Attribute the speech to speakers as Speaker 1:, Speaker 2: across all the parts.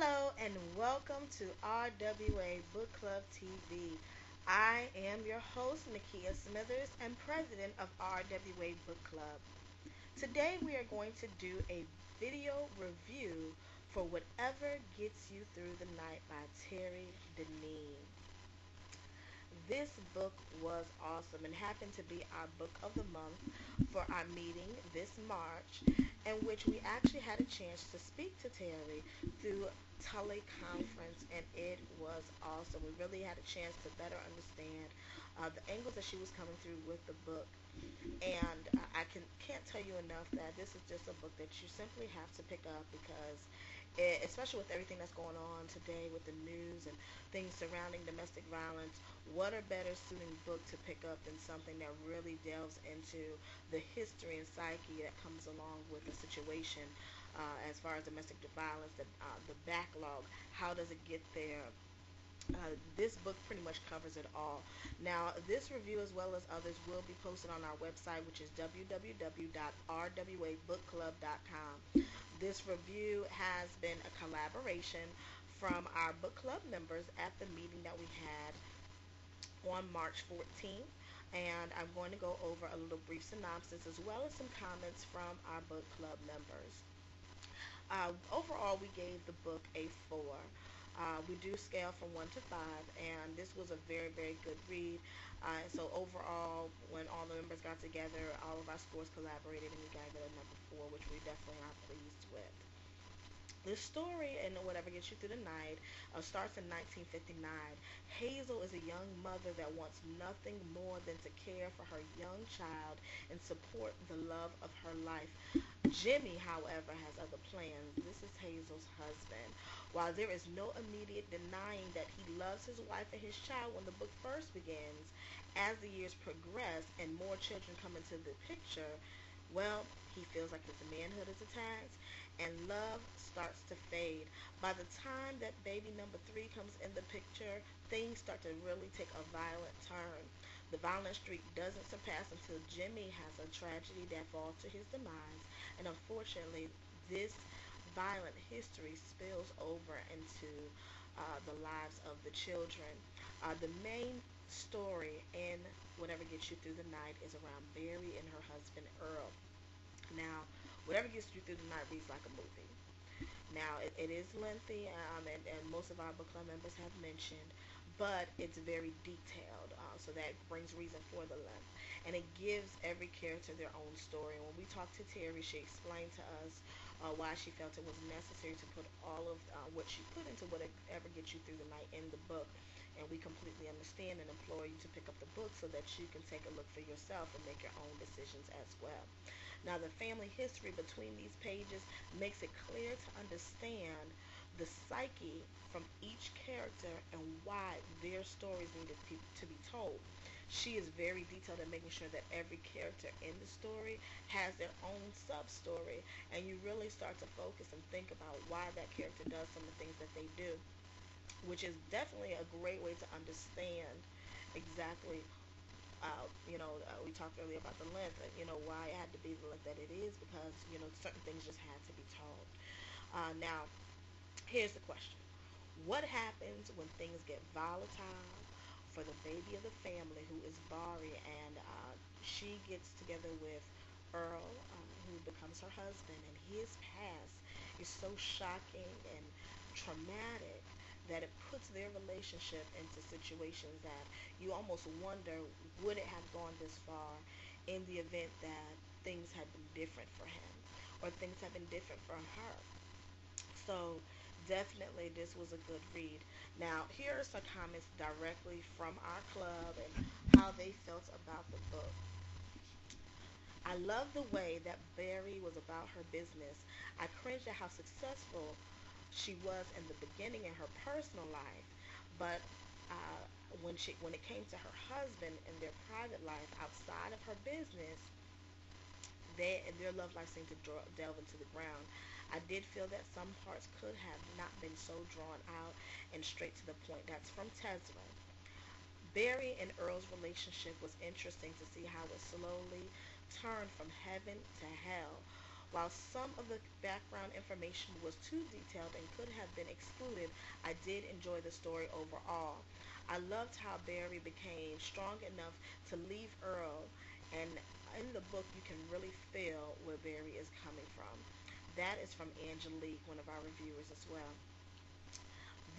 Speaker 1: Hello and welcome to RWA Book Club TV. I am your host, Nakia Smithers, and president of RWA Book Club. Today we are going to do a video review for Whatever Gets You Through the Night by Terry Deneen. This book was awesome and happened to be our book of the month for our meeting this March, in which we actually had a chance to speak to Terry through teleconference, and it was awesome. We really had a chance to better understand the angles that she was coming through with the book. And can't tell you enough that this is just a book that you simply have to pick up because especially with everything that's going on today with the news and things surrounding domestic violence, what a better suiting book to pick up than something that really delves into the history and psyche that comes along with the situation as far as domestic violence, the backlog, how does it get there, this book pretty much covers it all. Now, this review, as well as others, will be posted on our website, which is www.rwabookclub.com. This review has been a collaboration from our book club members at the meeting that we had on March 14th. And I'm going to go over a little brief synopsis as well as some comments from our book club members. Overall, we gave the book a 4. We do scale from 1 to 5, and this was a very, very good read. So overall, when all the members got together, all of our scores collaborated, and we gave it a number 4, which we definitely are pleased with. The story in Whatever Gets You Through the Night starts in 1959. Hazel is a young mother that wants nothing more than to care for her young child and support the love of her life. Jimmy, however, has other plans. This is Hazel's husband. While there is no immediate denying that he loves his wife and his child when the book first begins, as the years progress and more children come into the picture, well, he feels like his manhood is attacked and love starts to fade. By the time that baby number 3 comes in the picture, things start to really take a violent turn. The violent streak doesn't surpass until Jimmy has a tragedy that falls to his demise, and unfortunately, this violent history spills over into the lives of the children. The main story in Whatever Gets You Through the Night is around Barry and her husband Earl. Now, Whatever Gets You Through the Night reads like a movie. Now, it is lengthy, and most of our book club members have mentioned, but it's very detailed, so that brings reason for the length. And it gives every character their own story. And when we talked to Terry, she explained to us why she felt it was necessary to put all of what she put into Whatever Gets You Through the Night in the book. And we completely understand and implore you to pick up the book so that you can take a look for yourself and make your own decisions as well. Now, the family history between these pages makes it clear to understand the psyche from each character and why their stories needed to be told. She is very detailed in making sure that every character in the story has their own sub-story, and you really start to focus and think about why that character does some of the things that they do, which is definitely a great way to understand exactly we talked earlier about the length, why it had to be the length that it is, because, certain things just had to be told. Now, here's the question. What happens when things get volatile for the baby of the family, who is Bari, and she gets together with Earl, who becomes her husband, and his past is so shocking and traumatic that it puts their relationship into situations that you almost wonder, would it have gone this far in the event that things had been different for him or things had been different for her. So definitely this was a good read. Now, here are some comments directly from our club and how they felt about the book. I love the way that Barry was about her business. I cringed at how successful she was in the beginning in her personal life, but when it came to her husband and their private life outside of her business, their love life seemed to delve into the ground. I did feel that some parts could have not been so drawn out and straight to the point. That's from Tesla. Barry and Earl's relationship was interesting to see how it slowly turned from heaven to hell. While some of the background information was too detailed and could have been excluded, I did enjoy the story overall. I loved how Barry became strong enough to leave Earl, and in the book you can really feel where Barry is coming from. That is from Angelique, one of our reviewers as well.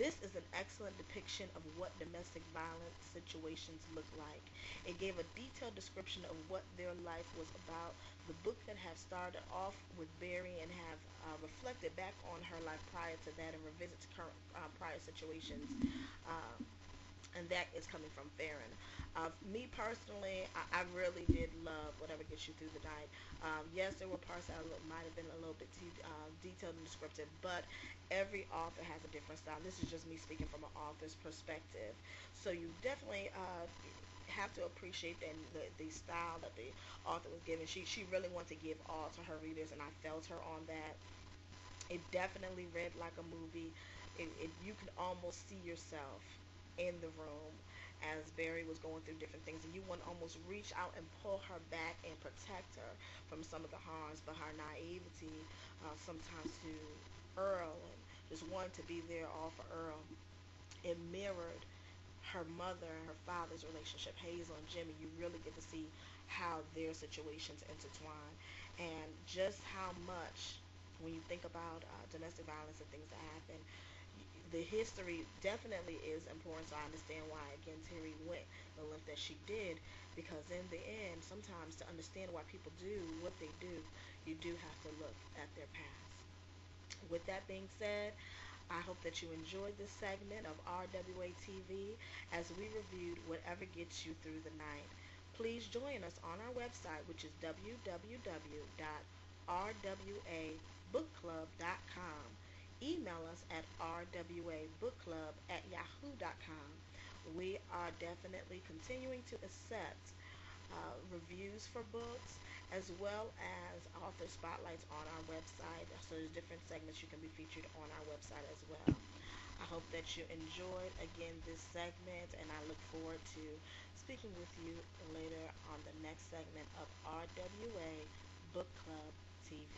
Speaker 1: This is an excellent depiction of what domestic violence situations look like. It gave a detailed description of what their life was about. The book that had started off with Barry and have reflected back on her life prior to that and revisits current prior situations. Uh, and that is coming from Farron. Me personally, I really did love Whatever Gets You Through the Night. Yes, there were parts that might have been a little bit too detailed and descriptive, but every author has a different style. This is just me speaking from an author's perspective. So you definitely have to appreciate the style that the author was giving. She really wanted to give all to her readers, and I felt her on that. It definitely read like a movie. You could almost see yourself in the room as Barry was going through different things, and you want to almost reach out and pull her back and protect her from some of the harms, but her naivety sometimes to Earl and just wanting to be there all for Earl. It mirrored her mother and her father's relationship, Hazel and Jimmy. You really get to see how their situations intertwine and just how much, when you think about domestic violence and things that happen, the history definitely is important. So I understand why, again, Terry went the length that she did, because in the end, sometimes to understand why people do what they do, you do have to look at their past. With that being said, I hope that you enjoyed this segment of RWAtv as we reviewed Whatever Gets You Through the Night. Please join us on our website, which is www.rwabookclub.com. Email us at rwabookclub@yahoo.com. We are definitely continuing to accept reviews for books as well as author spotlights on our website. So there's different segments you can be featured on our website as well. I hope that you enjoyed again this segment, and I look forward to speaking with you later on the next segment of RWA Book Club TV.